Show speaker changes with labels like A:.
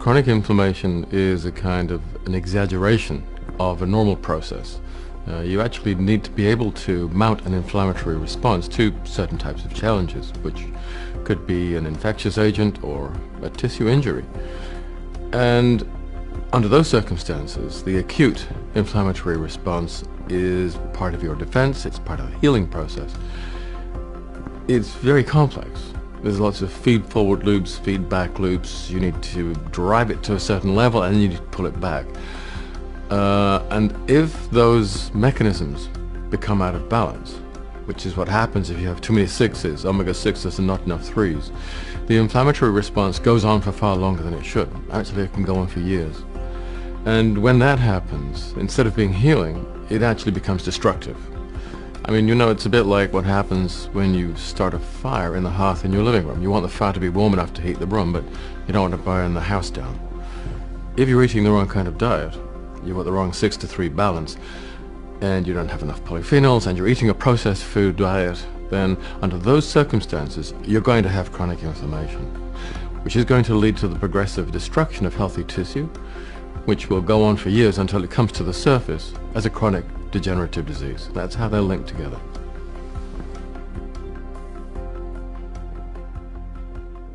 A: Chronic inflammation is a kind of an exaggeration of a normal process. You actually need to be able to mount an inflammatory response to certain types of challenges, which could be an infectious agent or a tissue injury. And under those circumstances, the acute inflammatory response is part of your defense, it's part of the healing process. It's very complex. There's lots of feed-forward loops, feedback loops. You need to drive it to a certain level and you need to pull it back. And if those mechanisms become out of balance, which is what happens if you have too many 6s, omega-6s and not enough 3s, the inflammatory response goes on for far longer than it should. Actually, it can go on for years. And when that happens, instead of being healing, it actually becomes destructive. I mean, you know, it's a bit like what happens when you start a fire in the hearth in your living room. You want the fire to be warm enough to heat the room, but you don't want to burn the house down. If you're eating the wrong kind of diet, you've got the wrong 6-to-3 balance, and you don't have enough polyphenols, and you're eating a processed food diet, then under those circumstances, you're going to have chronic inflammation, which is going to lead to the progressive destruction of healthy tissue, which will go on for years until it comes to the surface as a chronic degenerative disease. That's how they're linked together.